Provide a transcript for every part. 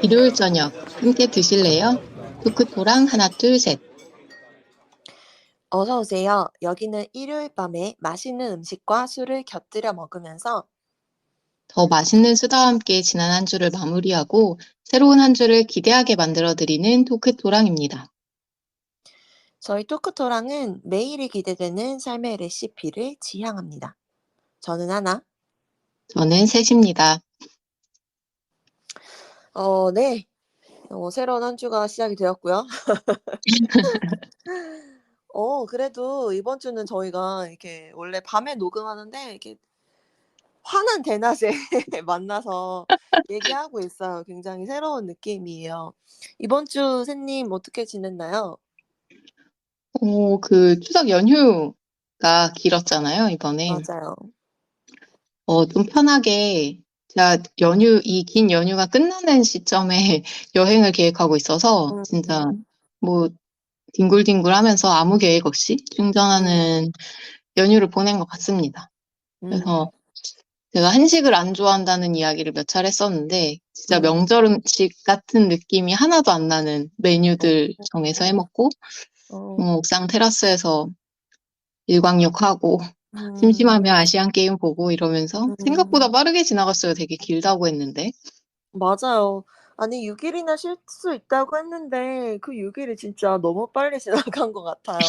일요일 저녁 함께 드실래요? 토크토랑 하나 둘 셋. 어서 오세요. 여기는 일요일 밤에 맛있는 음식과 술을 곁들여 먹으면서 더 맛있는 수다와 함께 지난 한 주를 마무리하고 새로운 한 주를 기대하게 만들어드리는 토크토랑입니다. 저희 토크토랑은 매일이 기대되는 삶의 레시피를 지향합니다. 저는 하나. 저는 셋입니다. 네. 새로운 한 주가 시작이 되었고요. 그래도 이번 주는 저희가 이렇게 원래 밤에 녹음하는데 이렇게 환한 대낮에 만나서 얘기하고 있어요. 굉장히 새로운 느낌이에요. 이번 주 새님 어떻게 지냈나요? 그 추석 연휴가 길었잖아요, 이번에. 맞아요. 좀 편하게 제가 이 긴 연휴가 끝나는 시점에 여행을 계획하고 있어서 진짜 음. 뭐 뒹굴뒹굴 하면서 아무 계획 없이 음. 충전하는 연휴를 보낸 것 같습니다. 음. 그래서 제가 한식을 안 좋아한다는 이야기를 몇 차례 했었는데 진짜 음. 명절 음식 같은 느낌이 하나도 안 나는 메뉴들 정해서 해먹고 어. 옥상 테라스에서 일광욕하고 음. 심심하면 아시안 게임 보고 이러면서 생각보다 음. 빠르게 지나갔어요. 되게 길다고 했는데. 맞아요. 아니 6 일이나 쉴 수 있다고 했는데 그 6 일이 진짜 너무 빨리 지나간 것 같아요.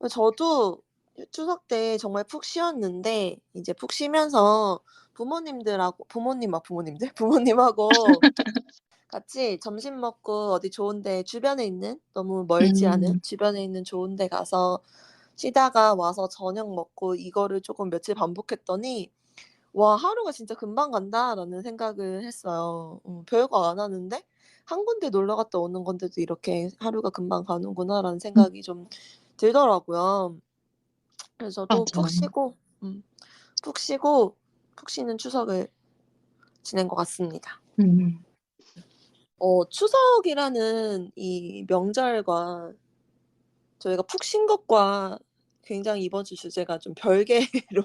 저도 추석 때 정말 푹 쉬었는데 이제 푹 쉬면서 부모님들? 부모님하고 같이 점심 먹고 어디 좋은 데 주변에 있는 너무 멀지 않은 음, 주변에 있는 좋은 데 가서 쉬다가 와서 저녁 먹고 이거를 쪼끔 며칠 반복했더니 '와 하루가 진짜 금방 간다.'라는 생각을 했어요. 별거 안 하는데 '한 군데 놀러 갔다 오는 건데도 이렇게 하루가 금방 가는구나.'라는 음, 생각이 좀 들더라고요. 그래서 저도 푹 맞아요. 쉬고 푹 쉬고 푹 쉬는 추석을 지낸 것 같습니다. 음, 추석이라는 이 명절과 저희가 푹 쉰 것과 굉장히 이번 주 주제가 좀 별개로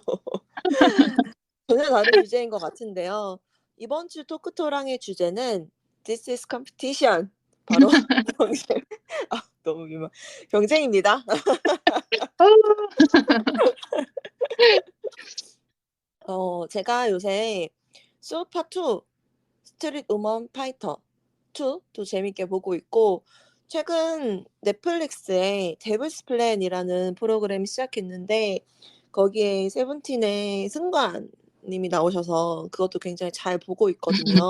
전혀 다른 주제인 것 같은데요. 이번 주 토크토랑의 주제는 This is competition. 바로 경쟁. 너무 민망. 경쟁입니다. 제가 요새 수우파 2 스트릿 우먼 파이터 2도 재밌게 보고 있고 최근 넷플릭스에 데블스 플랜이라는 프로그램이 시작했는데 거기에 세븐틴의 승관 님이 나오셔서 그것도 굉장히 잘 보고 있거든요.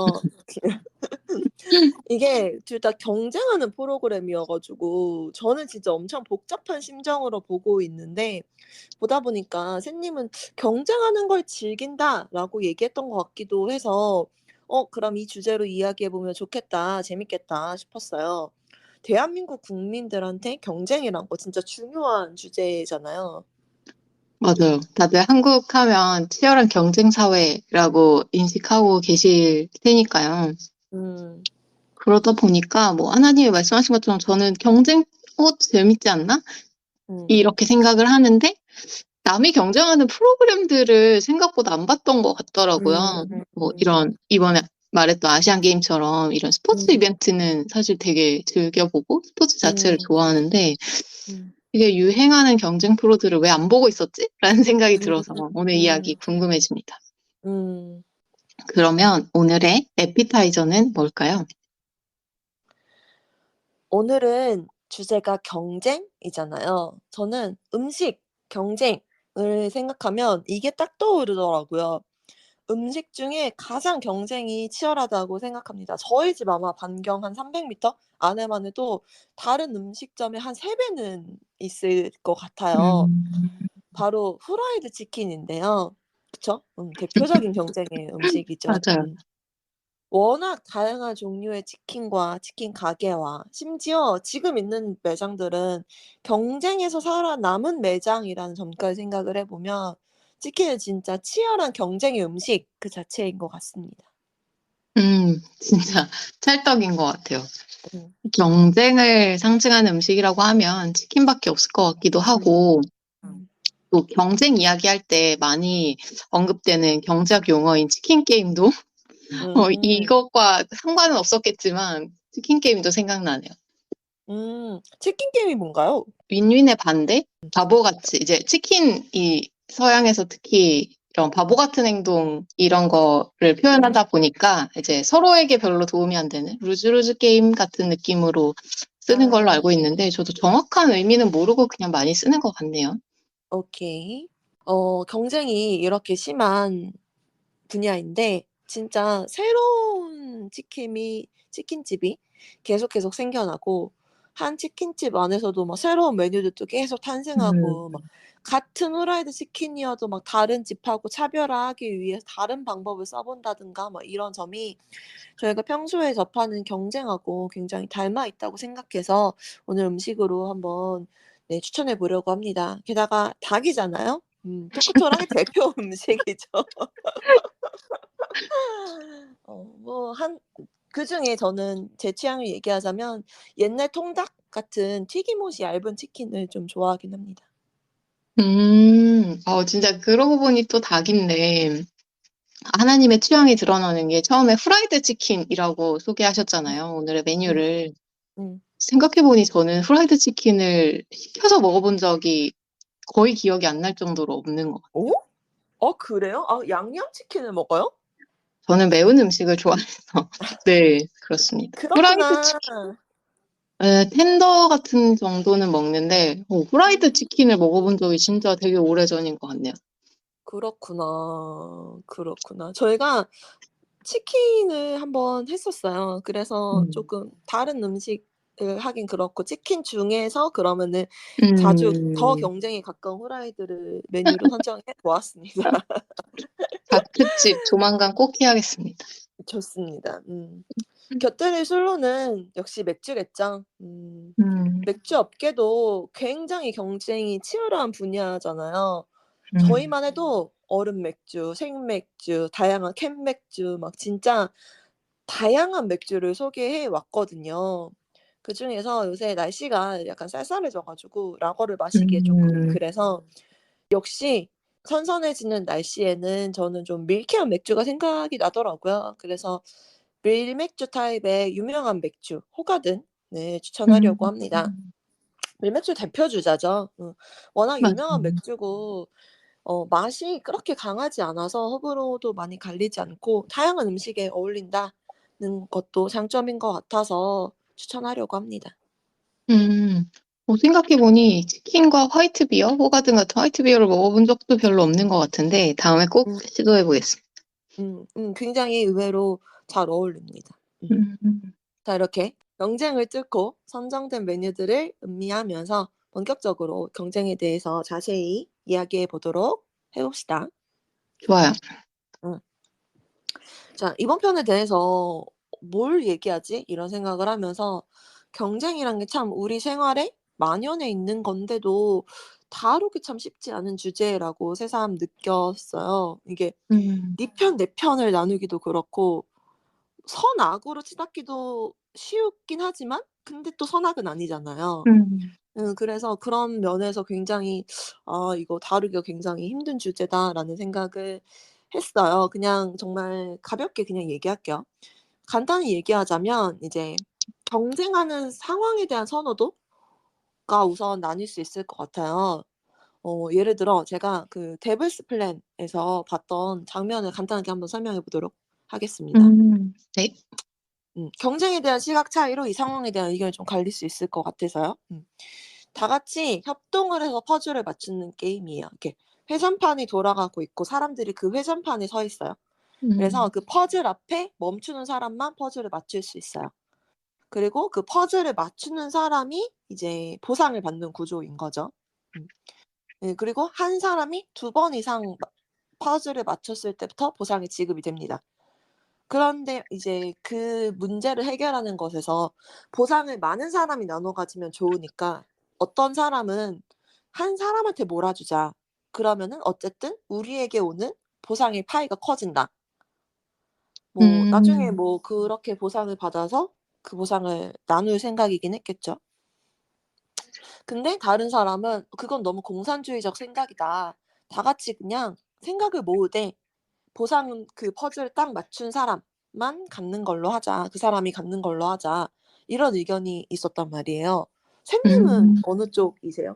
이게 둘 다 경쟁하는 프로그램이어 가지고 저는 진짜 엄청 복잡한 심정으로 보고 있는데 보다 보니까 샌님은 "경쟁하는 걸 즐긴다."라고 얘기했던 것 같기도 해서 그럼 이 주제로 이야기해 보면 좋겠다. 재밌겠다 싶었어요. 대한민국 국민들한테 경쟁이란 거 진짜 중요한 주제잖아요. 맞아요. 다들 한국 하면 치열한 경쟁 사회라고 인식하고 계실 테니까요. 음. 그러다 보니까 뭐 하나님이 말씀하신 것처럼 저는 경쟁 재밌지 않나? 음. 이렇게 생각을 하는데 남이 경쟁하는 프로그램들을 생각보다 안 봤던 것 같더라고요. 뭐 이런 이번에 말했던 아시안 게임처럼 이런 스포츠 음. 이벤트는 사실 되게 즐겨보고 스포츠 자체를 음. 좋아하는데 음. 이게 유행하는 경쟁 프로들을 왜 안 보고 있었지? 라는 생각이 들어서 오늘 이야기 음. 궁금해집니다. 음. 그러면 오늘의 에피타이저는 뭘까요? 오늘은 주제가 경쟁이잖아요. 저는 음식 경쟁을 생각하면 이게 딱 떠오르더라고요. 음식 중에 가장 경쟁이 치열하다고 생각합니다. 저희 집 아마 반경 한 300 미터 안에만 해도 다른 음식점이 한 3 배는 있을 것 같아요. 음, 바로 후라이드 치킨인데요. 그쵸? 대표적인 경쟁의 음식이죠. 맞아요. 워낙 다양한 종류의 치킨과 치킨 가게와 심지어 지금 있는 매장들은 경쟁에서 살아남은 매장이라는 점까지 생각을 해 보면 치킨은 진짜 치열한 경쟁의 음식 그 자체인 것 같습니다. 진짜 찰떡인 것 같아요. 음. 경쟁을 상징하는 음식이라고 하면 치킨밖에 없을 것 같기도 음. 하고, 음. 또 경쟁 이야기할 때 많이 언급되는 경제학 용어인 치킨 게임도 음, 이것과 상관은 없었겠지만 치킨 게임도 생각나네요. 치킨 게임이 뭔가요? 윈윈의 반대? 바보같이 이제 치킨이 서양에서 특히 이런 바보 같은 행동 이런 거를 표현하다 보니까 이제 서로에게 별로 도움이 안 되는 루즈루즈 게임 같은 느낌으로 쓰는 걸로 아, 알고 있는데 저도 정확한 의미는 모르고 그냥 많이 쓰는 것 같네요. 오케이. 경쟁이 이렇게 심한 분야인데 진짜 새로운 치킨집이 계속 생겨나고 한 치킨집 안에서도 막 새로운 메뉴들도 계속 음, 탄생하고 막 같은 후라이드 치킨이어도 막 다른 집하고 차별화하기 위해서 다른 방법을 써본다든가 막 이런 점이 저희가 평소에 접하는 경쟁하고 굉장히 닮아 있다고 생각해서 오늘 음식으로 한번 네, 추천해 보려고 합니다. 게다가 닭이잖아요. 토크토랑의 대표 음식이죠. 뭐 그중에 저는 제 취향을 얘기하자면 옛날 통닭 같은 튀김옷이 얇은 치킨을 좀 좋아하긴 합니다. 진짜 그러고 보니 또 닭인데 하나님의 취향이 드러나는 게 처음에 후라이드 치킨이라고 음 소개하셨잖아요. 오늘의 음 메뉴를. 음. 생각해보니 저는 후라이드 치킨을 시켜서 먹어본 적이 거의 기억이 안 날 정도로 없는 것 같아요. 어? 그래요? 양념치킨을 먹어요? 저는 매운 음식을 좋아해서. 네, 그렇습니다. 후라이드 그렇구나. 치킨, 텐더 같은 정도는 먹는데, 후라이드 음. 치킨을 먹어본 적이 진짜 되게 오래전인 것 같네요. 그렇구나. 그렇구나. 저희가 치킨을 한번 했었어요. 그래서 음. 쪼끔 다른 음식을 하긴 그렇고 치킨 중에서 그러면은 자주 더 음, 경쟁에 가까운 후라이드를 메뉴로 선정해 보았습니다. 닭 특집 조만간 꼭 해야겠습니다. 좋습니다. 곁들일 술로는 역시 맥주겠죠. 음, 맥주 업계도 굉장히 경쟁이 치열한 분야잖아요. 음, 저희만 해도 얼음 맥주, 생맥주, 다양한 캔 맥주 막 진짜 다양한 맥주를 소개해 왔거든요. 그중에서 요새 날씨가 약간 쌀쌀해져 가지고 라거를 마시기에 쪼끔 음, 그래서 역시 선선해지는 날씨에는 저는 좀 밀키한 맥주가 생각이 나더라고요. 그래서 밀맥주 타입의 유명한 맥주 호가든 네 추천하려고 음, 합니다. 밀맥주 대표 주자죠. 워낙 유명한 맞아요. 맥주고 맛이 그렇게 강하지 않아서 호불호도 많이 갈리지 않고 다양한 음식에 어울린다는 것도 장점인 것 같아서 추천하려고 합니다. 음, 생각해보니 치킨과 화이트 비어, 호가든 같은 화이트 비어를 먹어본 적도 별로 없는 것 같은데 다음에 꼭 음 시도해보겠습니다. 굉장히 의외로 잘 어울립니다. 음, 자 이렇게 경쟁을 뚫고 선정된 메뉴들을 음미하면서 본격적으로 경쟁에 대해서 자세히 이야기해 보도록 해 봅시다. 좋아요. 음. 자 이번 편에 대해서 '뭘 얘기하지?' 이런 생각을 하면서 경쟁이란 게 참 우리 생활에 만연해 있는 건데도 다루기 참 쉽지 않은 주제라고 새삼 느꼈어요. 이게 음, 네 편 내 편을 나누기도 그렇고 선악으로 치닫기도 쉬웠긴 하지만 근데 또 선악은 아니잖아요. 음, 그래서 그런 면에서 굉장히 '아 이거 다루기가 굉장히 힘든 주제다.'라는 생각을 했어요. 그냥 정말 가볍게 그냥 얘기할게요. 간단히 얘기하자면 이제 경쟁하는 상황에 대한 선호도가 우선 나뉠 수 있을 것 같아요. 예를 들어 제가 그 데블스 플랜에서 봤던 장면을 간단하게 한번 설명해 보도록 하겠습니다. 네. 경쟁에 대한 시각 차이로 이 상황에 대한 의견이 좀 갈릴 수 있을 것 같아서요. 다 같이 협동을 해서 퍼즐을 맞추는 게임이에요. 이렇게 회전판이 돌아가고 있고 사람들이 그 회전판에 서 있어요. 그래서 음, 그 퍼즐 앞에 멈추는 사람만 퍼즐을 맞출 수 있어요. 그리고 그 퍼즐을 맞추는 사람이 이제 보상을 받는 구조인 거죠. 음. 예 그리고 한 사람이 두 번 이상 퍼즐을 맞췄을 때부터 보상이 지급이 됩니다. 그런데 이제 그 문제를 해결하는 것에서 보상을 많은 사람이 나눠 가지면 좋으니까 어떤 사람은 "한 사람한테 몰아주자. 그러면은 어쨌든 우리에게 오는 보상의 파이가 커진다." 뭐 나중에 음, 뭐 그렇게 보상을 받아서 그 보상을 나눌 생각이긴 했겠죠. 근데 다른 사람은 "그건 너무 공산주의적 생각이다. 다 같이 그냥 생각을 모으되 보상은 그 퍼즐을 딱 맞춘 사람." 사람만 갖는 걸로 하자. 그 사람이 갖는 걸로 하자. 이런 의견이 있었단 말이에요. 샘님은 음. 어느 쪽이세요?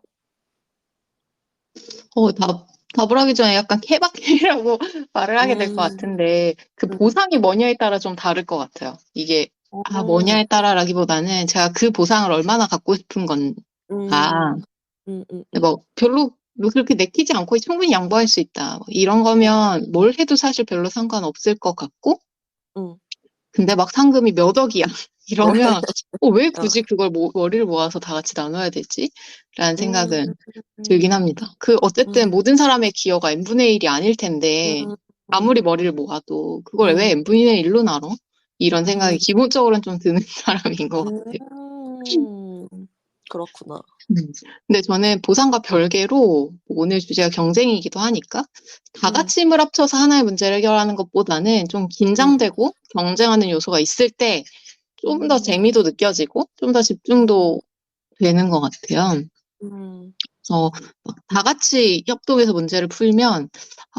답을 하기 전에 약간 케바케라고 말을 하게 될 것 음, 같은데, 그 음, 보상이 뭐냐에 따라 좀 다를 것 같아요. 이게, 음, 뭐냐에 따라라기보다는 제가 그 보상을 얼마나 갖고 싶은 건가. 음, 음, 음, 뭐, 별로, 뭐 그렇게 내키지 않고 충분히 양보할 수 있다. 뭐 이런 음, 거면 뭘 해도 사실 별로 상관없을 것 같고, 음. 근데 막 상금이 몇 억이야. 이러면, 왜 어, 굳이 그걸 머리를 모아서 다 같이 나눠야 되지? 라는 음, 생각은 들긴 음, 합니다. 어쨌든 음, 모든 사람의 기여가 n분의 1이 아닐 텐데, 음, 아무리 머리를 모아도 그걸 왜 음, n분의 1로 나눠? 이런 생각이 음, 기본적으로는 좀 드는 사람인 것 같아요. 그렇구나. 음. 근데 저는 보상과 별개로 오늘 주제가 경쟁이기도 하니까 다 음, 같이 힘을 합쳐서 하나의 문제를 해결하는 것보다는 좀 음, 긴장되고 경쟁하는 요소가 있을 때 좀 더 음, 재미도 느껴지고 좀 더 음, 집중도 되는 것 같아요. 음, 다 같이 협동해서 문제를 풀면,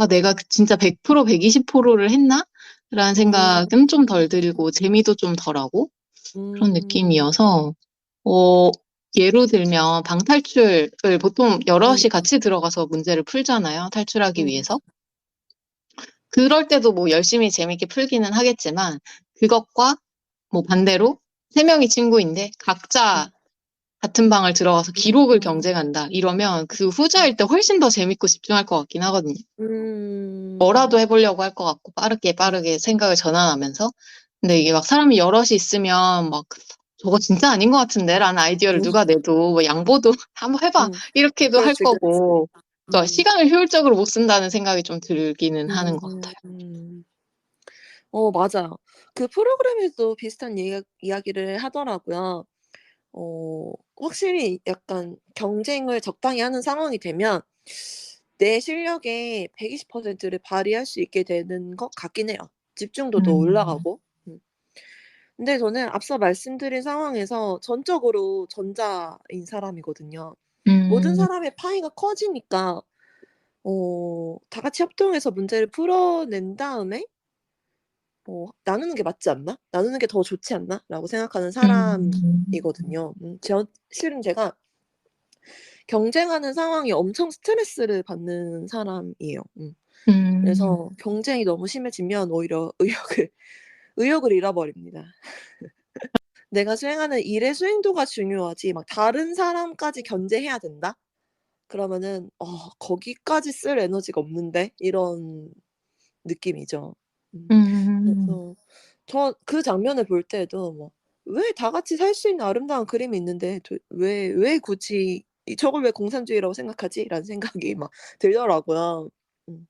내가 진짜 100%, 120%를 했나? 라는 음, 생각은 좀 덜 들고, 재미도 좀 덜하고, 그런 음, 느낌이어서, 어, 예로 들면 방탈출을 보통 음, 여럿이 같이 들어가서 문제를 풀잖아요. 탈출하기 음, 위해서. 그럴 때도 뭐 열심히 재밌게 풀기는 하겠지만, 그것과 뭐 반대로 세 명이 친구인데 각자 같은 방을 들어가서 기록을 음, 경쟁한다. 이러면 그 후자일 때 훨씬 더 재밌고 집중할 것 같긴 하거든요. 음, 뭐라도 해보려고 할 것 같고 빠르게 빠르게 생각을 전환하면서. 근데 이게 막 사람이 여럿이 있으면 막 저거 진짜 아닌 것 같은데 라는 아이디어를 음, 누가 내도 뭐 양보도 한번 해봐 이렇게도 할 그렇지, 그렇지. 거고 또 음, 시간을 효율적으로 못 쓴다는 생각이 좀 들기는 하는 것 음, 같아요. 음. 맞아요. 그 프로그램에도 비슷한 이야기를 하더라고요. 확실히 약간 경쟁을 적당히 하는 상황이 되면 내 실력의 120%를 발휘할 수 있게 되는 것 같긴 해요. 집중도도 음, 올라가고. 근데 저는 앞서 말씀드린 상황에서 전적으로 전자인 사람이거든요. 모든 음, 사람의 파이가 커지니까 다 같이 협동해서 문제를 풀어낸 다음에 '나누는 게 맞지 않나? 나누는 게 더 좋지 않나?'라고 생각하는 음, 사람이거든요. 실은 제가 경쟁하는 상황이 엄청 스트레스를 받는 사람이에요. 음, 그래서 경쟁이 너무 심해지면 오히려 의욕을 잃어버립니다. 내가 수행하는 일의 수행도가 중요하지 막 다른 사람까지 견제해야 된다? 그러면은 '거기까지 쓸 에너지가 없는데?' 이런 느낌이죠. 음. 음. 그래서 그 장면을 볼 때에도 뭐 '왜 다 같이 살 수 있는 아름다운 그림이 있는데 왜 굳이 저걸 왜 공산주의라고 생각하지?'라는 생각이 막 들더라고요. 음.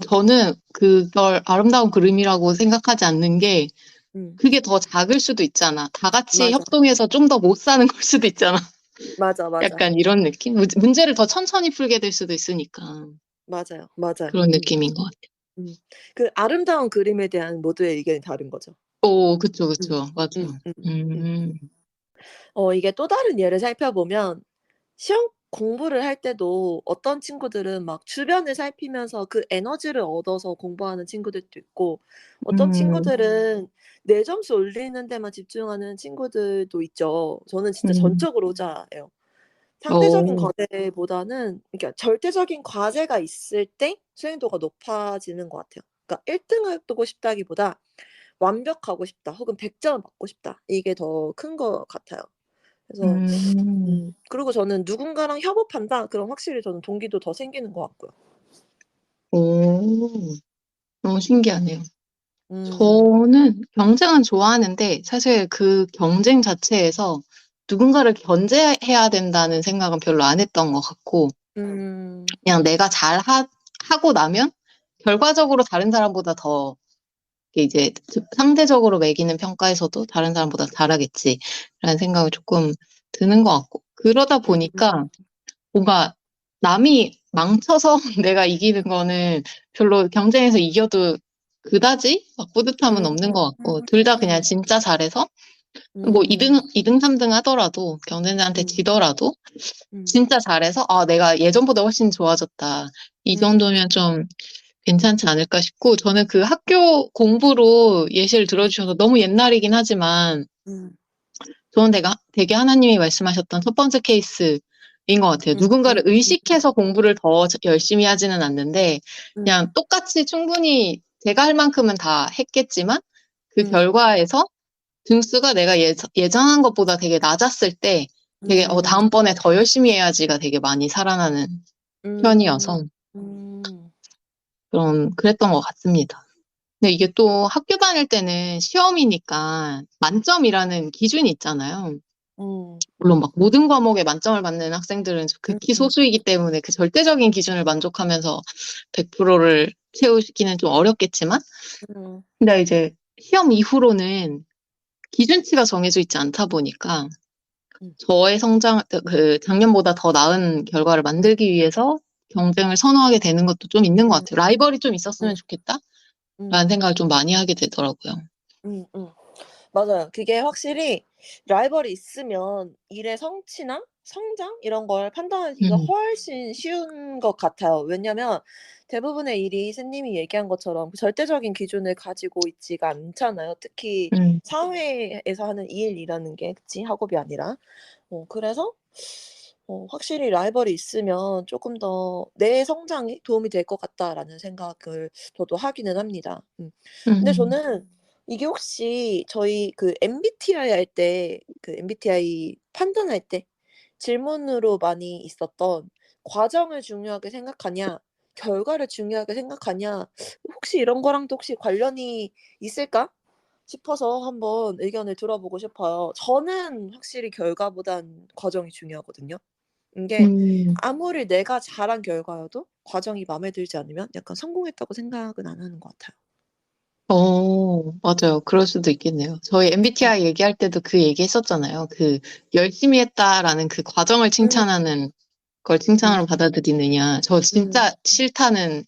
저는 그걸 아름다운 그림이라고 생각하지 않는 게, 음. 그게 더 작을 수도 있잖아. 다 같이 맞아. 협동해서 좀 더 못 사는 걸 수도 있잖아. 맞아, 맞아. 약간 이런 느낌? 문제를 더 천천히 풀게 될 수도 있으니까. 맞아요, 맞아요. 그런 느낌인 것 같아요. 음. 그 아름다운 그림에 대한 모두의 의견이 다른 거죠. 그쵸, 음. 그쵸. 맞아. 음. 음, 이게 또 다른 예를 살펴보면 시험 공부를 할 때도 어떤 친구들은 막 주변을 살피면서 그 에너지를 얻어서 공부하는 친구들도 있고 어떤 음, 친구들은 내 점수 올리는 데만 집중하는 친구들도 있죠. 저는 진짜 음, 전적으로 후자예요. 상대적인 오, 과제보다는 그러니까 절대적인 과제가 있을 때 수행도가 높아지는 것 같아요. 그러니까 1 등을 하고 싶다기보다 '완벽하고 싶다.' 혹은 100 점을 받고 싶다. 이게 더 큰 것 같아요. 그래서 음, 그리고 저는 누군가랑 협업한다 그럼 확실히 저는 동기도 더 생기는 것 같고요. 오, 너무 신기하네요. 음. 저는 경쟁은 좋아하는데, 사실 그 경쟁 자체에서 누군가를 견제해야 된다는 생각은 별로 안 했던 것 같고, 음. 그냥 내가 하고 나면 결과적으로 다른 사람보다 더 이게 이제 상대적으로 매기는 평가에서도 다른 사람보다 잘하겠지라는 생각이 조금 드는 것 같고, 그러다 보니까 음. 뭔가 남이 망쳐서 내가 이기는 거는 별로 경쟁에서 이겨도 그다지 막 뿌듯함은 음. 없는 것 같고, 둘 다 그냥 진짜 잘해서 뭐 음. 2등, 3등 하더라도 경쟁자한테 음. 지더라도 음. 진짜 잘해서 내가 예전보다 훨씬 좋아졌다. 이 음. 정도면 좀 괜찮지 않을까 싶고, 저는 그 학교 공부로 예시를 들어주셔서 너무 옛날이긴 하지만, 음, 저는 되게 하나님이 말씀하셨던 첫 번째 케이스인 것 같아요. 음, 누군가를 음, 의식해서 공부를 더 열심히 하지는 않는데, 음, 그냥 똑같이 충분히 제가 할 만큼은 다 했겠지만, 그 음, 결과에서 등수가 내가 예전한 것보다 되게 낮았을 때, 되게, 음, 다음번에 더 열심히 해야지가 되게 많이 살아나는 음, 편이어서, 음, 그랬던 것 같습니다. 근데 이게 또 학교 다닐 때는 시험이니까 만점이라는 기준이 있잖아요. 음, 물론 막 모든 과목에 만점을 받는 학생들은 음, 극히 소수이기 때문에 그 절대적인 기준을 만족하면서 100%를 채우기는 좀 어렵겠지만, 음, 근데 이제 시험 이후로는 기준치가 정해져 있지 않다 보니까 음, 저의 작년보다 더 나은 결과를 만들기 위해서 경쟁을 선호하게 되는 것도 좀 있는 것 음, 같아요. 라이벌이 좀 있었으면 음, 좋겠다라는 음, 생각을 좀 많이 하게 되더라고요. 음, 맞아요. 그게 확실히 라이벌이 있으면 일의 성취나 성장 이런 걸 판단하기가 음, 훨씬 쉬운 것 같아요. 왜냐면 대부분의 일이 선생님이 얘기한 것처럼 그 절대적인 기준을 가지고 있지가 않잖아요. 특히 음, 사회에서 하는 일이라는 게 그치? 학업이 아니라. 그래서 확실히 라이벌이 있으면 조금 더 '내 성장에 도움이 될 것 같다.'라는 생각을 저도 하기는 합니다. 근데 음, 저는 이게 혹시 저희 그 MBTI 할 때 그 MBTI 판단할 때 질문으로 많이 있었던 "과정을 중요하게 생각하냐? 결과를 중요하게 생각하냐?" 혹시 이런 거랑도 혹시 관련이 있을까 싶어서 한번 의견을 들어보고 싶어요. 저는 확실히 결과보단 과정이 중요하거든요. 이게 음. 아무리 내가 잘한 결과여도 과정이 마음에 들지 않으면 약간 성공했다고 생각은 안 하는 것 같아요. 맞아요. 그럴 수도 있겠네요. 저희 음. MBTI 얘기할 때도 그 얘기 했었잖아요. 그, 열심히 했다라는 그 과정을 음. 칭찬하는 걸 음. 칭찬으로 받아들이느냐. 저 음. 진짜 싫다는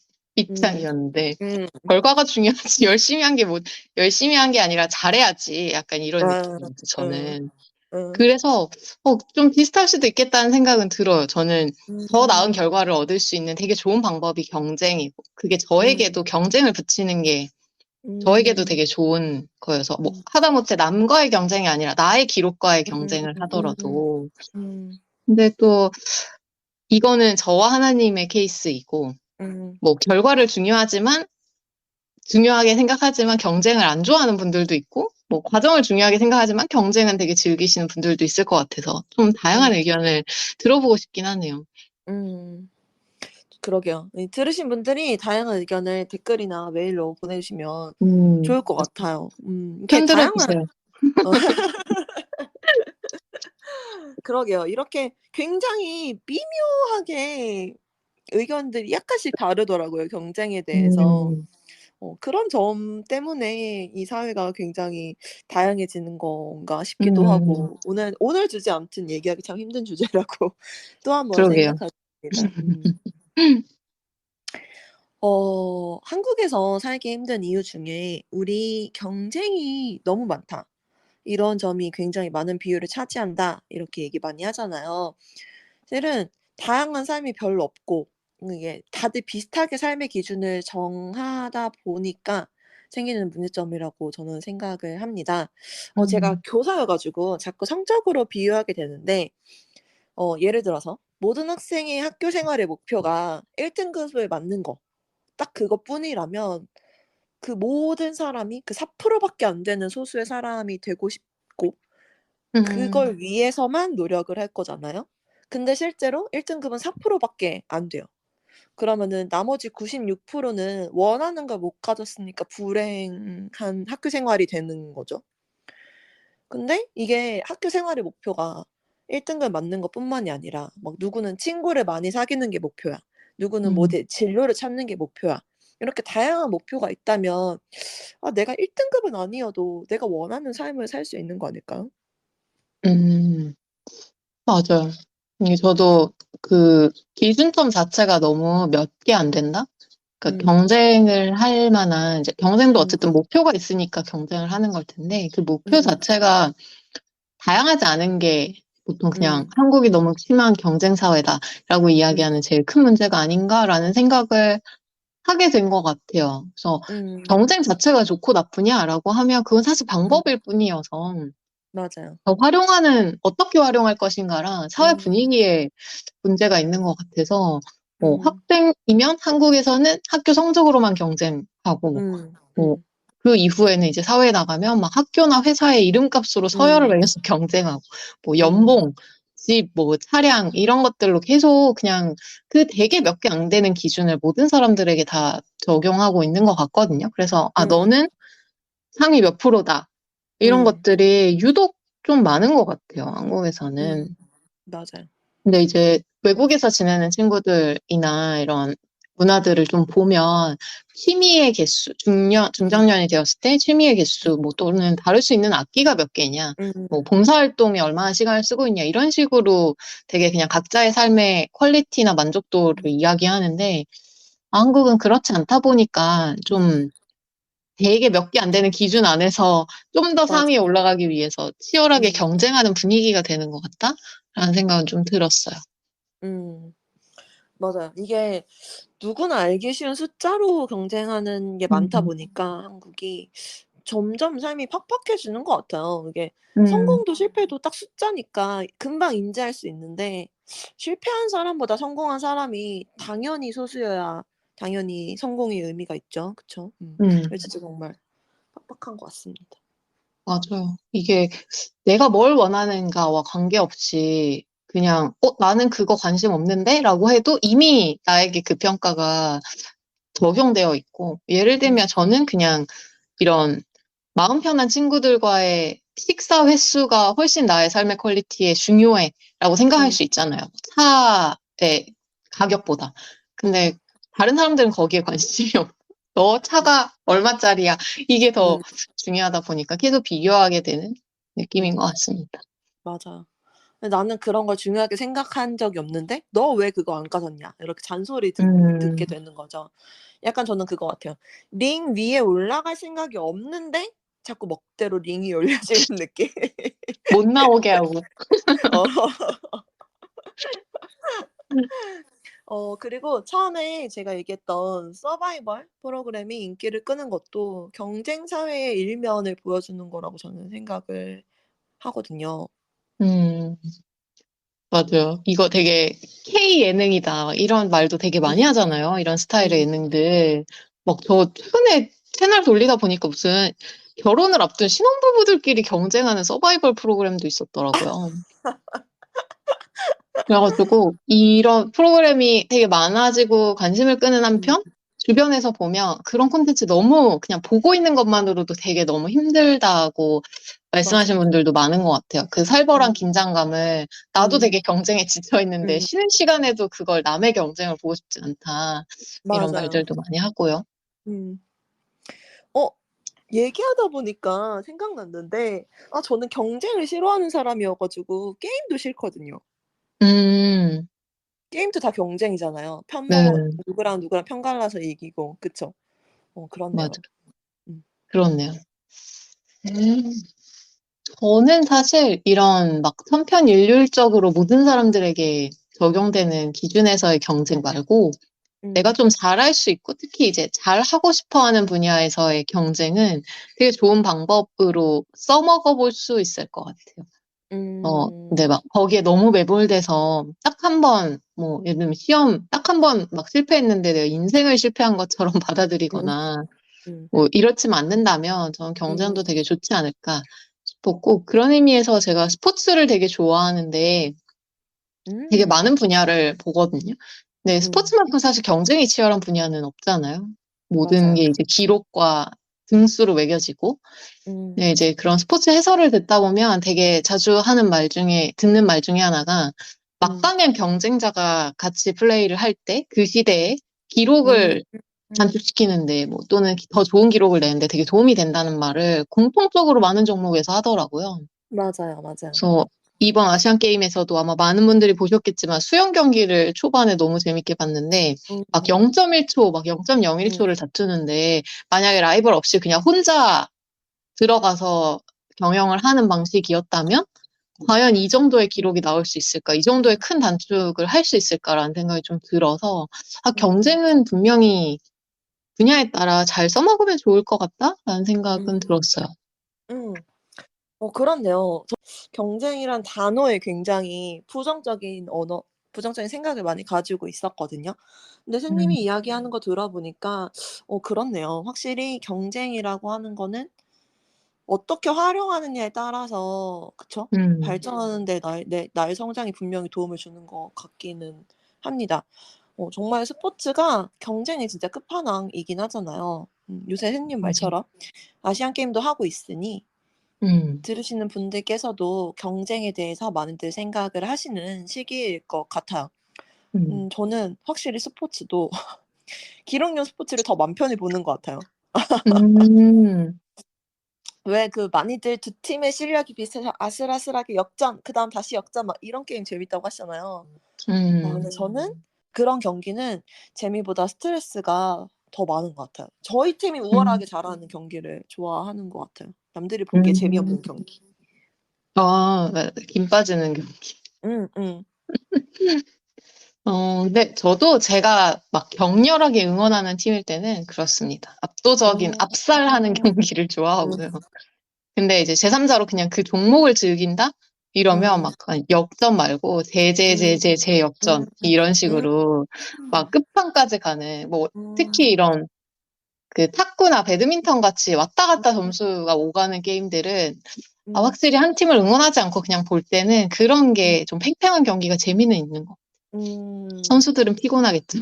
음. 입장이었는데, 음. 결과가 중요하지. 열심히 한 게 아니라 잘해야지. 약간 이런 아. 느낌이었어요, 음. 저는. 음. 그래서, 좀 비슷할 수도 있겠다는 생각은 들어요. 저는 더 나은 음. 결과를 얻을 수 있는 되게 좋은 방법이 경쟁이고, 그게 음. 저에게도 경쟁을 붙이는 게 저에게도 음. 되게 좋은 거여서, 뭐, 음. 하다못해 남과의 경쟁이 아니라 나의 기록과의 음. 경쟁을 음. 하더라도. 음. 근데 또, 이거는 저와 하나님의 케이스이고, 음. 뭐, 결과를 중요하게 생각하지만 경쟁을 안 좋아하는 분들도 있고, 뭐, 과정을 중요하게 생각하지만 경쟁은 되게 즐기시는 분들도 있을 것 같아서, 좀 음. 다양한 의견을 들어보고 싶긴 하네요. 음. 그러게요. 이 들으신 분들이 다양한 의견을 댓글이나 메일로 보내주시면 좋을 것 같아요. 이렇게 편들어 다양한 주세요. 어 그러게요. 이렇게 굉장히 미묘하게 의견들이 약간씩 다르더라고요, 경쟁에 대해서. 음, 그런 점 때문에 이 사회가 굉장히 다양해지는 건가 싶기도 음, 하고 오늘 주제 아무튼 얘기하기 참 힘든 주제라고 또 한 번 그러게요. 생각합니다. 한국에서 살기 힘든 이유 중에 "우리 경쟁이 너무 많다." 이런 점이 굉장히 많은 비율을 차지한다. 이렇게 얘기 많이 하잖아요. 실은 다양한 삶이 별로 없고 이게 다들 비슷하게 삶의 기준을 정하다 보니까 생기는 문제점이라고 저는 생각을 합니다. 제가 음, 교사여 가지고 자꾸 성적으로 비유하게 되는데 예를 들어서 모든 학생의 학교 생활의 목표가 1 등급을 맞는 거 딱 그것뿐이라면 그 모든 사람이 그 4% 밖에 안 되는 소수의 사람이 되고 싶고 음, 그걸 위해서만 노력을 할 거잖아요. 근데 실제로 1 등급은 4% 밖에 안 돼요. 그러면은 나머지 96% 는 원하는 걸 못 가졌으니까 불행한 학교 생활이 되는 거죠. 근데 이게 학교 생활의 목표가 1 등급 맞는 것뿐만이 아니라 막 누구는 친구를 많이 사귀는 게 목표야. 누구는 뭐 음, 대 진로를 찾는 게 목표야. 이렇게 다양한 목표가 있다면 내가 1 등급은 아니어도 내가 원하는 삶을 살 수 있는 거 아닐까요? 음. 맞아요. 저도 그 기준점 자체가 너무 몇 개 안 된다? 그러니까 음. 경쟁을 할 만한, 이제 경쟁도 음. 어쨌든 목표가 있으니까 경쟁을 하는 걸 텐데, 그 목표 음. 자체가 다양하지 않은 게 보통 그냥 음. 한국이 너무 심한 경쟁 사회다라고 음. 이야기하는 제일 큰 문제가 아닌가라는 생각을 하게 된 것 같아요. 그래서 음, 경쟁 자체가 좋고 나쁘냐라고 하면 그건 사실 음, 방법일 뿐이어서 맞아요. 어떻게 활용할 것인가랑 사회 음, 분위기에 문제가 있는 것 같아서, 뭐 음, 학생이면 한국에서는 학교 성적으로만 경쟁하고, 음, 뭐 음, 그 이후에는 이제 사회에 나가면 막 학교나 회사의 이름값으로 서열을 음, 매겨서 경쟁하고, 뭐 음, 연봉, 집, 뭐 차량 이런 것들로 계속 그냥 그 되게 몇 개 안 되는 기준을 모든 사람들에게 다 적용하고 있는 것 같거든요. 그래서 음, 너는 상위 몇 프로다. 이런 음, 것들이 유독 좀 많은 것 같아요, 한국에서는. 맞아요. 근데 이제 외국에서 지내는 친구들이나 이런 문화들을 좀 보면 취미의 개수, 음, 중장년이 되었을 때 취미의 개수, 뭐 또는 다룰 수 있는 악기가 몇 개냐, 음, 뭐 봉사활동에 얼마나 시간을 쓰고 있냐, 이런 식으로 되게 그냥 각자의 삶의 퀄리티나 만족도를 이야기하는데, 한국은 그렇지 않다 보니까 좀 되게 몇 개 안 되는 기준 안에서 좀 더 상위에 맞아요. 올라가기 위해서 치열하게 음, 경쟁하는 분위기가 되는 것 같다라는 생각은 좀 들었어요. 음, 맞아요. 이게 누구나 알기 쉬운 숫자로 경쟁하는 게 많다 음, 보니까 한국이 점점 삶이 팍팍해지는 것 같아요. 이게 음, 성공도 실패도 딱 숫자니까 금방 인지할 수 있는데 실패한 사람보다 성공한 사람이 당연히 소수여야 당연히 성공의 의미가 있죠. 그쵸? 음, 그래서 진짜 정말 팍팍한 것 같습니다. 맞아요. 이게 내가 뭘 원하는가와 관계없이 그냥, 나는 그거 관심 없는데? 라고 해도 이미 나에게 그 평가가 적용되어 있고, 예를 들면 음. 저는 그냥 이런 마음 편한 친구들과의 식사 횟수가 훨씬 나의 삶의 퀄리티에 중요해라고 생각할 음. 수 있잖아요. 차의 가격보다. 근데 음. 다른 사람들은 거기에 관심이 없고, 너 차가 얼마짜리야? 이게 더 음. 중요하다 보니까 계속 비교하게 되는 느낌인 것 음. 같습니다. 맞아요. 근데 나는 그런 걸 중요하게 생각한 적이 없는데 "너 왜 그거 안 가졌냐?" 이렇게 잔소리 듣게 음, 되는 거죠. 약간 저는 그거 같아요. 링 위에 올라갈 생각이 없는데 자꾸 멋대로 링이 올려지는 느낌. 못 나오게 하고. 어. 그리고 처음에 제가 얘기했던 서바이벌 프로그램이 인기를 끄는 것도 경쟁 사회의 일면을 보여주는 거라고 저는 생각을 하거든요. 음, 맞아요. 이거 되게 K 예능이다. 이런 말도 되게 많이 음. 하잖아요. 이런 스타일의 음. 예능들. 막 저 최근에 채널 돌리다 보니까 무슨 결혼을 앞둔 신혼부부들끼리 경쟁하는 서바이벌 프로그램도 있었더라고요. 그래가지고 이런 프로그램이 되게 많아지고 관심을 끄는 음. 한편 주변에서 보면 그런 콘텐츠 너무 그냥 보고 있는 것만으로도 되게 너무 힘들다고 말씀하신 맞아요. 분들도 많은 것 같아요. 그 살벌한 음. 긴장감을 나도 음. 되게 경쟁에 지쳐 있는데 음. 쉬는 시간에도 그걸 남의 경쟁을 보고 싶지 않다. 이런 맞아요. 말들도 많이 하고요. 음. 어 얘기하다 보니까 생각났는데 저는 경쟁을 싫어하는 사람이어 가지고 게임도 싫거든요. 음, 게임도 다 경쟁이잖아요. 네, 누구랑 누구랑 편 갈라서 이기고. 그쵸? 맞아. 그렇네요. 음. 그렇네요. 음. 저는 사실 이런 막 천편일률적으로 모든 사람들에게 적용되는 기준에서의 경쟁 말고 내가 음. 좀 잘할 수 있고 특히 이제 잘하고 싶어 하는 분야에서의 경쟁은 되게 좋은 방법으로 써먹어 볼 수 있을 것 같아요. 근데 음. 막 거기에 너무 매몰돼서 딱 한 번, 뭐, 예를 들면 시험 딱 한 번 막 실패했는데 내가 인생을 실패한 것처럼 음. 받아들이거나 음. 뭐 이렇지만 않는다면 저는 음. 경쟁도 되게 좋지 않을까 싶었고 그런 의미에서 제가 스포츠를 되게 좋아하는데 되게 음. 많은 분야를 보거든요. 근데 음. 스포츠만큼 사실 경쟁이 치열한 분야는 없잖아요. 모든 게 맞아요. 이제 기록과 등수로 매겨지고. 음. 네, 이제 그런 스포츠 해설을 듣다 보면 되게 자주 듣는 말 중에 하나가 음. 막강한 경쟁자가 같이 플레이를 할 때 그 시대에 음. 기록을 음. 단축시키는데 뭐 또는 더 좋은 기록을 내는데 되게 도움이 된다는 말을 공통적으로 많은 종목에서 하더라고요. 맞아요, 맞아요. 그래서 이번 아시안 게임에서도 아마 많은 분들이 보셨겠지만 수영 경기를 초반에 너무 재밌게 봤는데 막 음. 0.1초, 막 음. 0.01초를 다투는데 만약에 라이벌 없이 그냥 혼자 들어가서 경영을 하는 방식이었다면 과연 이 정도의 기록이 나올 수 있을까? 이 정도의 큰 단축을 할 수 있을까라는 생각이 좀 들어서 음. 경쟁은 분명히 분야에 따라 잘 써먹으면 좋을 것 같다라는 생각은 음. 들었어요. 음. 그렇네요. 경쟁이란 단어에 굉장히 부정적인 생각을 많이 가지고 있었거든요. 근데 음, 선생님이 이야기하는 거 들어보니까 그렇네요. 확실히 경쟁이라고 하는 거는 어떻게 활용하느냐에 따라서 그쵸? 음, 발전하는 데 나의 성장에 분명히 도움을 주는 것 같기는 합니다. 정말 스포츠가 경쟁이 진짜 끝판왕이긴 하잖아요. 요새 선생님 맞아. 말처럼 아시안 게임도 하고 있으니 음, 들으시는 분들께서도 경쟁에 대해서 많이들 생각을 하시는 시기일 것 같아요. 음, 저는 확실히 스포츠도 기록용 스포츠를 더 맘 편히 보는 것 같아요. 음, 왜 많이들 두 팀의 실력이 비슷해서 아슬아슬하게 역전 그다음 다시 역전 막 이런 게임 재밌다고 하시잖아요. 근데 저는 그런 경기는 재미보다 스트레스가 더 많은 것 같아요. 저희 팀이 우월하게 음, 잘하는 경기를 좋아하는 것 같아요. 남들이 보기에 음. 재미없는 경기. 김 빠지는 경기. 음. 근데 저도 제가 막 격렬하게 응원하는 팀일 때는 그렇습니다. 압도적인 음. 압살하는 경기를 음. 좋아하고요. 근데 이제 제3자로 그냥 그 종목을 즐긴다? 이러면 음. 막 역전 말고 음. 재역전 이런 음. 식으로 막 끝판까지 가는 뭐 특히 음. 이런 그 탁구나 배드민턴 같이 왔다 갔다 점수가 오가는 게임들은 음. 확실히 한 팀을 응원하지 않고 그냥 볼 때는 그런 음. 게 좀 팽팽한 경기가 재미는 있는 거. 음. 선수들은 피곤하겠죠.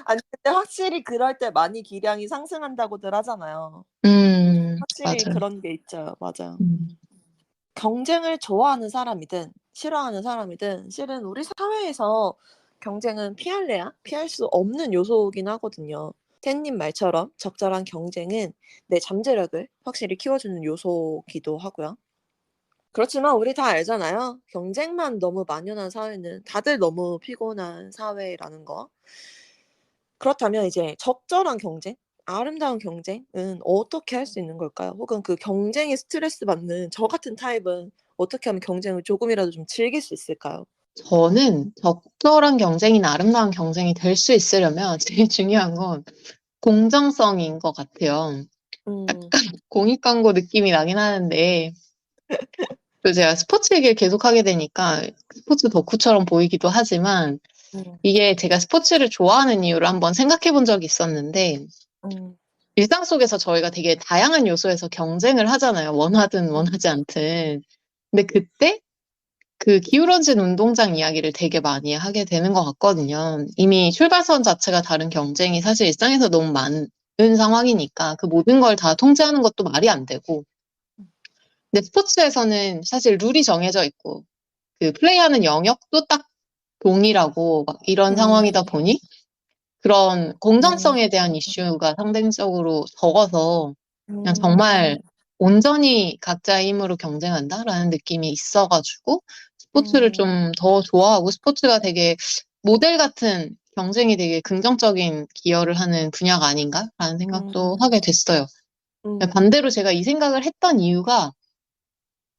아니 근데 확실히 그럴 때 많이 기량이 상승한다고들 하잖아요. 확실히 맞아요. 그런 게 있죠. 맞아요. 음, 경쟁을 좋아하는 사람이든 싫어하는 사람이든 실은 우리 사회에서 경쟁은 피할래야 피할 수 없는 요소이긴 하거든요. 샌님 말처럼 적절한 경쟁은 내 잠재력을 확실히 키워주는 요소기도 하고요. 그렇지만 우리 다 알잖아요. 경쟁만 너무 만연한 사회는 다들 너무 피곤한 사회라는 거. 그렇다면 이제 적절한 경쟁, 아름다운 경쟁은 어떻게 할 수 있는 걸까요? 혹은 그 경쟁에 스트레스 받는 저 같은 타입은 어떻게 하면 경쟁을 조금이라도 좀 즐길 수 있을까요? 저는 적절한 경쟁이나 아름다운 경쟁이 될 수 있으려면 제일 중요한 건 공정성인 것 같아요. 음. 공익 광고 느낌이 나긴 하는데, 또 제가 스포츠 얘기를 계속 하게 되니까 스포츠 덕후처럼 보이기도 하지만, 음. 이게 제가 스포츠를 좋아하는 이유를 한번 생각해 본 적이 있었는데, 음. 일상 속에서 저희가 되게 다양한 요소에서 경쟁을 하잖아요. 원하든 음. 원하지 않든. 근데 그때 그 기울어진 운동장 이야기를 되게 많이 하게 되는 것 같거든요. 이미 출발선 자체가 다른 경쟁이 사실 일상에서 너무 많은 상황이니까 그 모든 걸 다 통제하는 것도 말이 안 되고. 근데 스포츠에서는 사실 룰이 정해져 있고, 그 플레이하는 영역도 딱 동일하고 막 이런 음. 상황이다 보니 그런 음. 공정성에 대한 이슈가 상대적으로 적어서 그냥 음. 정말 온전히 각자의 힘으로 경쟁한다라는 느낌이 있어가지고 스포츠를 음. 좀 더 좋아하고 스포츠가 되게 모델 같은 경쟁이 되게 긍정적인 기여를 하는 분야가 아닌가라는 생각도 음. 하게 됐어요. 음. 반대로 제가 이 생각을 했던 이유가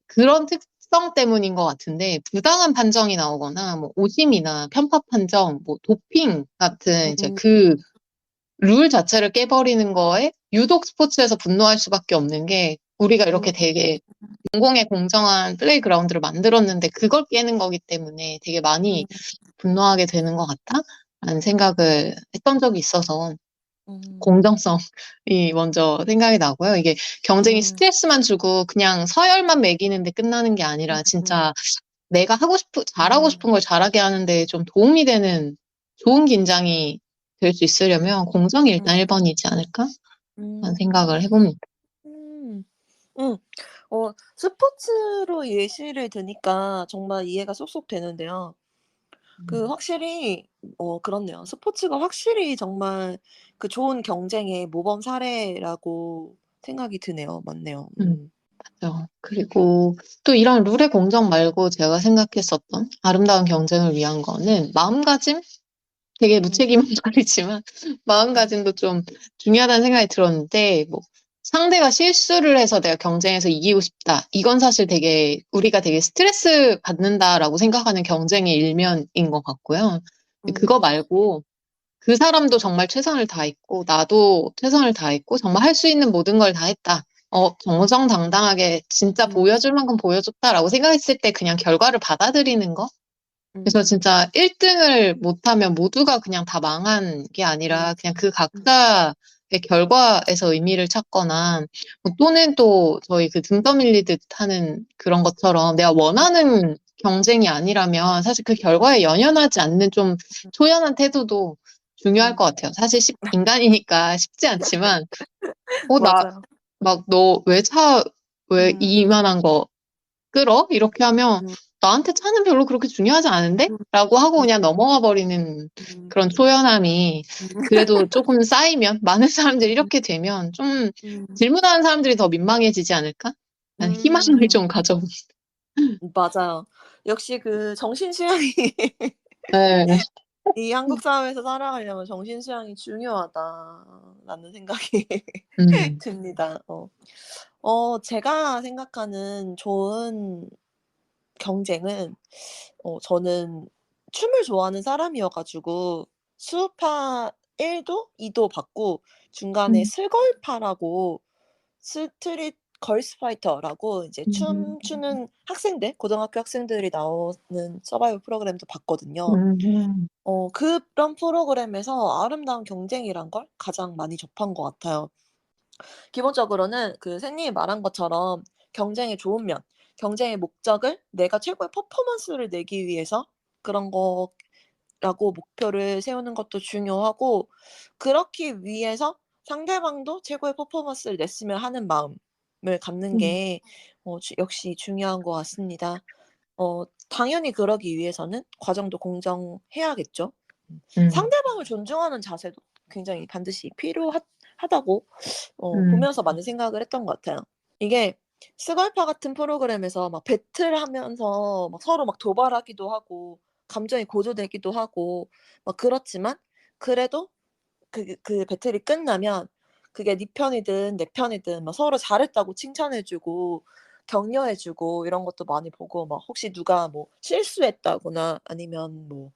그런 특성 때문인 것 같은데 부당한 판정이 나오거나 뭐 오심이나 편파 판정, 뭐 도핑 같은 이제 음. 그 룰 자체를 깨버리는 거에 유독 스포츠에서 분노할 수밖에 없는 게 우리가 이렇게 음. 되게 공공의 공정한 플레이그라운드를 만들었는데 그걸 깨는 거기 때문에 되게 많이 음. 분노하게 되는 것 같다라는 생각을 했던 적이 있어서 음. 공정성이 먼저 생각이 나고요. 이게 경쟁이 음. 스트레스만 주고 그냥 서열만 매기는데 끝나는 게 아니라 음. 진짜 내가 잘하고 음. 싶은 걸 잘하게 하는데 좀 도움이 되는 좋은 긴장이 될 수 있으려면 공정이 일단 음. 1번이지 않을까? 라는 음. 생각을 해봅니다. 음. 음. 스포츠로 예시를 드니까 정말 이해가 쏙쏙 되는데요. 확실히 그렇네요. 스포츠가 확실히 정말 좋은 경쟁의 모범 사례라고 생각이 드네요. 맞네요. 음, 맞죠. 그리고 또 이런 룰의 공정 말고 제가 생각했었던 아름다운 경쟁을 위한 거는 마음가짐? 되게 음. 무책임한 말이지만 음. 마음가짐도 좀 중요하다는 생각이 들었는데 뭐 상대가 실수를 해서 내가 경쟁에서 이기고 싶다. 이건 사실 되게 우리가 되게 스트레스 받는다라고 생각하는 경쟁의 일면인 것 같고요. 그거 음. 말고 그 사람도 정말 최선을 다했고, 나도 최선을 다했고, 정말 할 수 있는 모든 걸 다 했다. 정정당당하게 진짜 음, 보여줄 만큼 보여줬다라고 생각했을 때 그냥 결과를 받아들이는 거? 그래서 음, 진짜 1등을 못하면 모두가 그냥 다 망한 게 아니라 음, 그냥 그 음, 각자의 결과에서 의미를 찾거나 또는 또 저희 그 등 떠밀리듯 하는 그런 것처럼 내가 원하는 경쟁이 아니라면 사실 그 결과에 연연하지 않는 좀 초연한 태도도 중요할 음. 것 같아요. 사실 인간이니까 쉽지 않지만 맞아요. 막 너 왜 음, 이만한 거 끌어? 이렇게 하면 음, 나한테 차는 별로 그렇게 중요하지 않은데? 음, 라고 하고 음, 그냥 넘어가 버리는 음, 그런 초연함이 음, 그래도 조금 쌓이면 많은 사람들이 이렇게 되면 좀 음, 질문하는 사람들이 더 민망해지지 않을까? 난 희망을 음, 좀 가져봅니다. 맞아요. 역시 그 정신 수양이 네. 이 한국 사회에서 살아가려면 정신 수양이 중요하다라는 생각이 음, 듭니다. 제가 생각하는 좋은 경쟁은 저는 춤을 좋아하는 사람이어 가지고 수우파 1 도 2도 받고 중간에 음, 스걸파라고 스트릿 걸스 파이터라고 이제 음, 춤추는 학생들, 고등학교 학생들이 나오는 서바이벌 프로그램도 봤거든요. 음, 그런 프로그램에서 아름다운 경쟁이란 걸 가장 많이 접한 것 같아요. 기본적으로는 그 샌님이 말한 것처럼 경쟁의 좋은 면, 경쟁의 목적을 내가 최고의 퍼포먼스를 내기 위해서 그런 거라고 목표를 세우는 것도 중요하고 그렇기 위해서 상대방도 최고의 퍼포먼스를 냈으면 하는 마음을 갖는 음, 게 역시 중요한 것 같습니다. 당연히 그러기 위해서는 과정도 공정해야겠죠. 음, 상대방을 존중하는 자세도 굉장히 반드시 필요하다고 음, 보면서 많이 생각을 했던 것 같아요. 이게 스걸파 같은 프로그램에서 막 배틀하면서 막 서로 막 도발하기도 하고 감정이 고조되기도 하고 막 그렇지만 그래도 그 배틀이 끝나면 그게 네 편이든 내 편이든 막 서로 잘했다고 칭찬해 주고 격려해 주고 이런 것도 많이 보고 막 혹시 누가 뭐 실수했다거나 아니면 뭐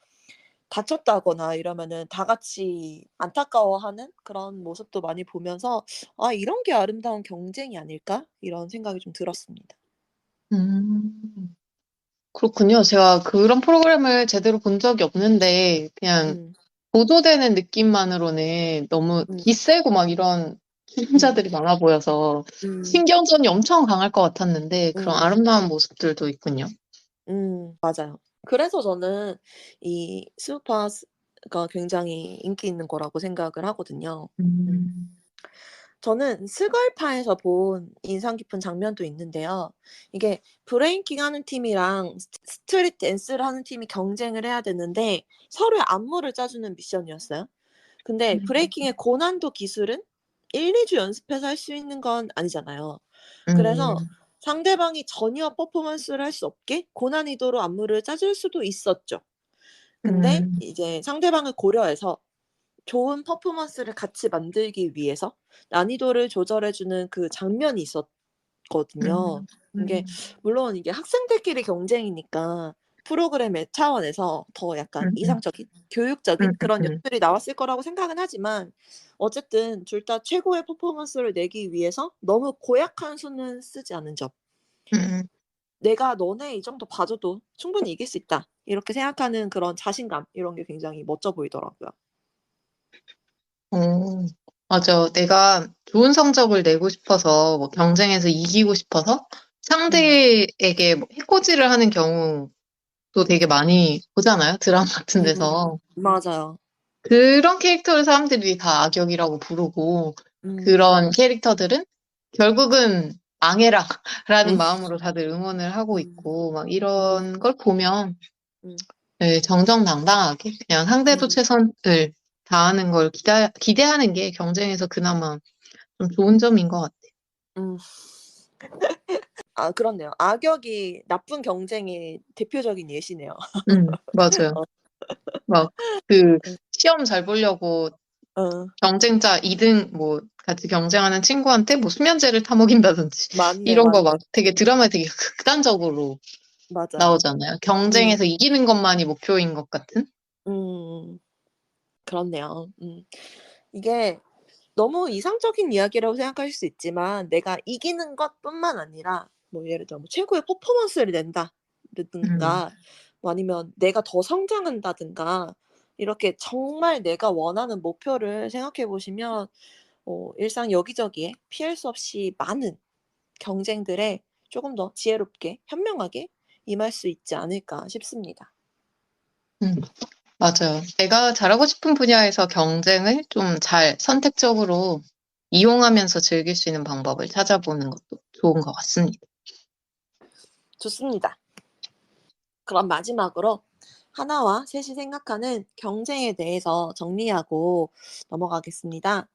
다쳤다거나 이러면은 다 같이 안타까워하는 그런 모습도 많이 보면서 '아 이런 게 아름다운 경쟁이 아닐까?' 이런 생각이 좀 들었습니다. 음. 그렇군요. 제가 그런 프로그램을 제대로 본 적이 없는데, 그냥 음. 보도되는 느낌만으로는 너무 음. 기세고 막 이런 음. 출연자들이 많아 보여서 음. 신경전이 엄청 강할 것 같았는데 그런 음. 아름다운 모습들도 있군요. 맞아요. 그래서 저는 이 스우파스가 굉장히 인기 있는 거라고 생각을 하거든요. 음. 음, 저는 스걸파에서 본 인상 깊은 장면도 있는데요. 이게 브레이킹 하는 팀이랑 스트릿 댄스를 하는 팀이 경쟁을 해야 되는데 서로의 안무를 짜주는 미션이었어요. 근데 음, 브레이킹의 고난도 기술은 1-2주 연습해서 할 수 있는 건 아니잖아요. 그래서 음, 상대방이 전혀 퍼포먼스를 할 수 없게 고난이도로 안무를 짜줄 수도 있었죠. 근데 음, 이제 상대방을 고려해서 좋은 퍼포먼스를 같이 만들기 위해서 난이도를 조절해 주는 그 장면이 있었거든요. 음, 이게 음, 물론 이게 학생들끼리 경쟁이니까 프로그램의 차원에서 더 약간 음, 이상적인 교육적인 그런 요소들이 나왔을 거라고 생각은 하지만 어쨌든 둘 다 최고의 퍼포먼스를 내기 위해서 너무 고약한 수는 쓰지 않은 점. 음, '내가 너네 이 정도 봐줘도 충분히 이길 수 있다.' 이렇게 생각하는 그런 자신감 이런 게 굉장히 멋져 보이더라고요. 어, 맞아. 내가 좋은 성적을 내고 싶어서, 뭐 경쟁에서 이기고 싶어서 음. 상대에게 뭐 해코지를 하는 경우도 되게 많이 보잖아요. 드라마 같은 데서. 맞아요. 그런 캐릭터를 사람들이 다 악역이라고 부르고, 음. 그런 캐릭터들은 결국은 망해라 라는 음. 마음으로 다들 응원을 하고 음. 있고, 막 음. 이런 걸 보면 음. 네, 정정당당하게 그냥 상대도 음. 최선을 다하는 걸 기대하는 게 경쟁에서 그나마 좀 좋은 점인 것 같아요. 음. 아 그렇네요. 악역이 나쁜 경쟁의 대표적인 예시네요. 맞아요. 어. 막 그 음. 시험 잘 보려고 어. 경쟁자 2등 뭐 같이 경쟁하는 친구한테 뭐 수면제를 타먹인다든지 맞네, 이런 거 맞네. 막 되게 드라마에 되게 극단적으로 맞아요. 나오잖아요. 음. 경쟁에서 이기는 것만이 목표인 것 같은? 음. 그렇네요. 이게 너무 이상적인 이야기라고 생각하실 수 있지만 내가 이기는 것뿐만 아니라 뭐 예를 들어 뭐 최고의 퍼포먼스를 음, 낸다든가 뭐 아니면 내가 더 성장한다든가 이렇게 정말 내가 원하는 목표를 생각해 보시면 일상 여기저기에 피할 수 없이 많은 경쟁들에 조금 더 지혜롭게 현명하게 임할 수 있지 않을까 싶습니다. 음, 맞아요. 내가 잘하고 싶은 분야에서 경쟁을 좀 잘 선택적으로 이용하면서 즐길 수 있는 방법을 찾아보는 것도 좋은 것 같습니다. 좋습니다. 그럼 마지막으로 하나와 셋이 생각하는 경쟁에 대해서 정리하고 넘어가겠습니다.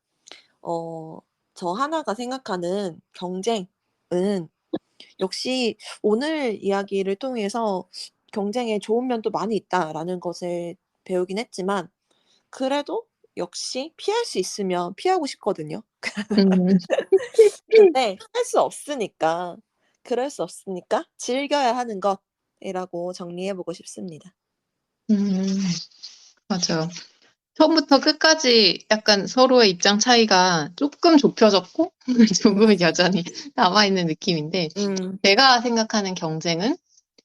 어, 저 하나가 생각하는 경쟁은 역시 오늘 이야기를 통해서 경쟁에 좋은 면도 많이 있다라는 것을 배우긴 했지만 그래도 역시 피할 수 있으면 피하고 싶거든요. 음, 근데 할 수 없으니까 그럴 수 없으니까 즐겨야 하는 것이라고 정리해 보고 싶습니다. 음, 맞아요. 처음부터 끝까지 약간 서로의 입장 차이가 조금 좁혀졌고, 음. 조금은 여전히 남아있는 느낌인데, 음. 제가 생각하는 경쟁은,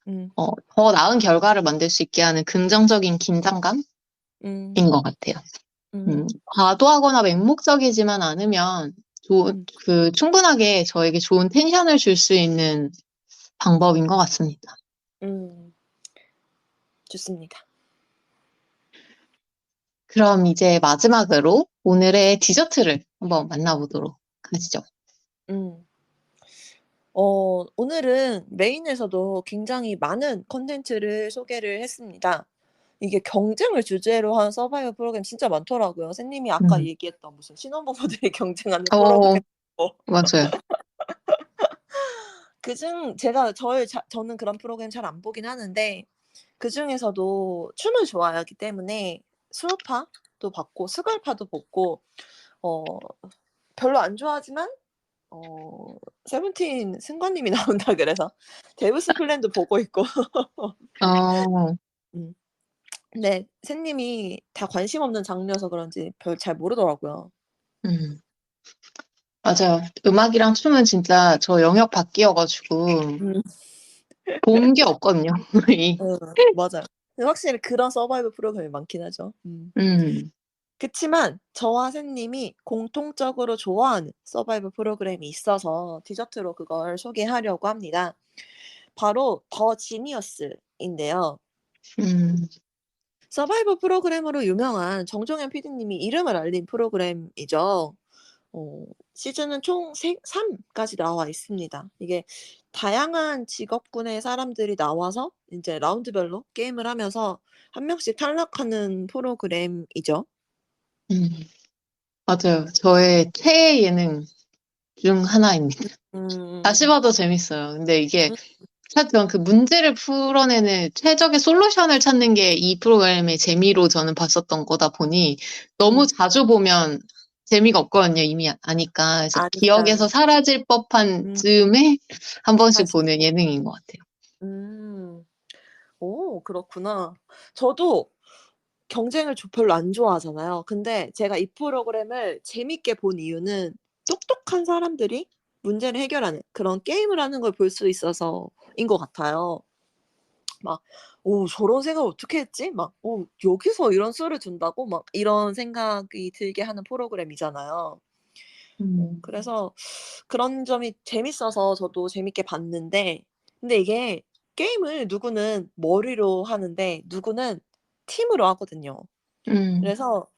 음. 더 나은 결과를 만들 수 있게 하는 긍정적인 긴장감인 음. 것 같아요. 음. 과도하거나 맹목적이지만 않으면, 음. 충분하게 저에게 좋은 텐션을 줄 수 있는 방법인 것 같습니다. 음. 좋습니다. 그럼 이제 마지막으로 오늘의 디저트를 한번 만나보도록 하시죠. 음. 오늘은 메인에서도 굉장히 많은 콘텐츠를 소개를 했습니다. 이게 경쟁을 주제로 한 서바이벌 프로그램 진짜 많더라고요. 선생님이 아까 음. 얘기했던 무슨 신혼부부들이 경쟁하는 어, 프로그램 뭐 맞아요. 그중 저는 그런 프로그램 잘 안 보긴 하는데 그중에서도 춤을 좋아하기 때문에 수우파도 봤고 스걸파도 봤고 어 별로 안 좋아하지만 세븐틴 승관님이 나온다 그래서 데브스 플랜도 보고 있고 어, 음. 근데 샌님이 다 관심 없는 장르여서 그런지 별 잘 모르더라고요. 음, 맞아요. 음악이랑 춤은 진짜 저 영역 밖이어가지고 음. 본 게 없거든요. 거의. 맞아요. 근데 확실히 그런 서바이벌 프로그램이 많긴 하죠. 음, 그치만 저와 샌님이 공통적으로 좋아하는 서바이벌 프로그램이 있어서 디저트로 그걸 소개하려고 합니다. 바로 더 지니어스인데요. 음, 서바이벌 프로그램으로 유명한 정종현 PD님이 이름을 알린 프로그램이죠. 시즌은 총 3 까지 나와 있습니다. 이게 다양한 직업군의 사람들이 나와서 인제 라운드별로 게임을 하면서 한 명씩 탈락하는 프로그램이죠. 음, 맞아요. 저의 최애 예능 중 하나입니다. 다시 음. 봐도 재밌어요. 근데 이게 음. 사실 그 문제를 풀어내는 최적의 솔루션을 찾는 게 이 프로그램의 재미로 저는 봤었던 거다 보니 너무 음. 자주 보면 재미가 없거든요. 이미 아니까. 그래서 아니까. 기억에서 사라질 법한 음. 즈음에 한 번씩 다시 보는 예능인 것 같아요. 음. 오 그렇구나. 저도 경쟁을 별로 안 좋아하잖아요. 근데 제가 이 프로그램을 재밌게 본 이유는 똑똑한 사람들이 문제를 해결하는 그런 게임을 하는 걸 볼 수 있어서인 것 같아요. 막 '오 저런 생각을 어떻게 했지?' 막 '어 여기서 이런 수를 둔다고?' 막 이런 생각이 들게 하는 프로그램이잖아요. 음, 그래서 그런 점이 재밌어서 저도 재밌게 봤는데 근데 이게 게임을 누구는 머리로 하는데 누구는 팀으로 하거든요. 음, 그래서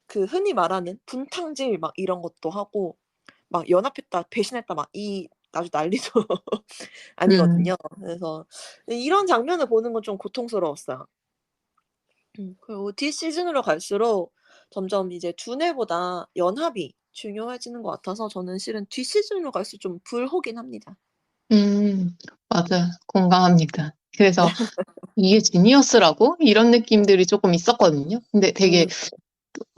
그 흔히 말하는 분탕질 막 이런 것도 하고 막 연합했다, 배신했다 막 이 아주 난리도 음, 아니거든요. 그래서 이런 장면을 보는 건 좀 고통스러웠어요. 그리고 뒷시즌으로 갈수록 점점 이제 두뇌보다 연합이 중요해지는 것 같아서 저는 실은 뒷시즌으로 갈수록 좀 불호긴 합니다. 맞아요. 공감합니다. 그래서 이게 지니어스라고? 이런 느낌들이 조금 있었거든요. 근데 되게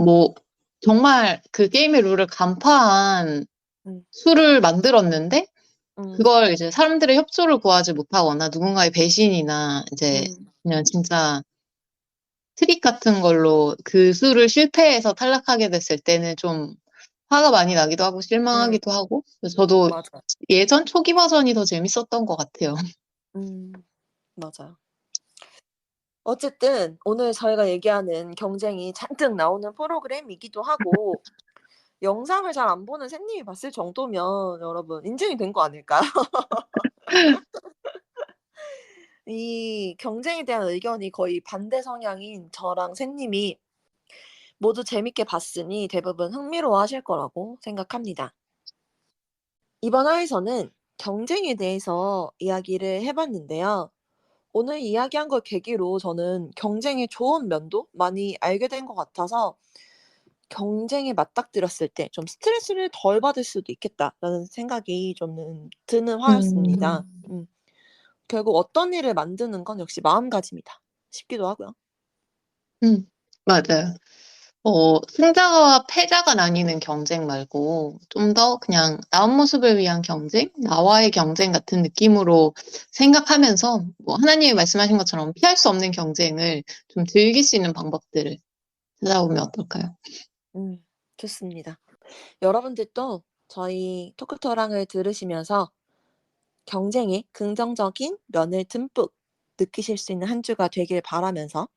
음. 뭐 정말 그 게임의 룰을 간파한 음. 수를 만들었는데 음. 그걸 이제 사람들의 협조를 구하지 못하거나 누군가의 배신이나 이제 음. 그냥 진짜 트릭 같은 걸로 그 수를 실패해서 탈락하게 됐을 때는 좀 화가 많이 나기도 하고 실망하기도 하고 그래서 저도 맞아. 예전 초기 버전이 더 재밌었던 것 같아요. 맞아요. 어쨌든 오늘 저희가 얘기하는 경쟁이 잔뜩 나오는 프로그램이기도 하고 영상을 잘 안 보는 샌님이 봤을 정도면 여러분 인증이 된 거 아닐까요? 이 경쟁에 대한 의견이 거의 반대 성향인 저랑 샌님이 모두 재밌게 봤으니 대부분 흥미로워하실 거라고 생각합니다. 이번 화에서는 경쟁에 대해서 이야기를 해봤는데요. 오늘 이야기한 걸 계기로 저는 경쟁의 좋은 면도 많이 알게 된 것 같아서 경쟁에 맞닥뜨렸을 때 좀 스트레스를 덜 받을 수도 있겠다라는 생각이 좀 드는 화였습니다. 결국 어떤 일을 만드는 건 역시 마음가짐이다 싶기도 하고요. 맞아요. 승자와 패자가 나뉘는 경쟁 말고 좀 더 그냥 나은 모습을 위한 경쟁, 나와의 경쟁 같은 느낌으로 생각하면서 뭐 하나님이 말씀하신 것처럼 피할 수 없는 경쟁을 좀 즐길 수 있는 방법들을 찾아보면 어떨까요? 좋습니다. 여러분들도 저희 토크토랑을 들으시면서 경쟁의 긍정적인 면을 듬뿍 느끼실 수 있는 한 주가 되길 바라면서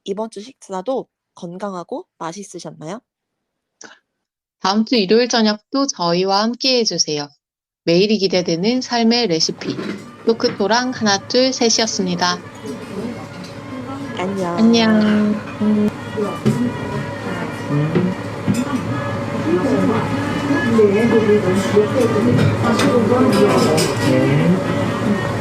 이번 주 식사도 건강하고 맛있으셨나요? 다음 주 일요일 저녁도 저희와 함께 해주세요. 매일이 기대되는 삶의 레시피. 토크토랑 하나, 둘, 셋이었습니다. 안녕. 안녕. 네,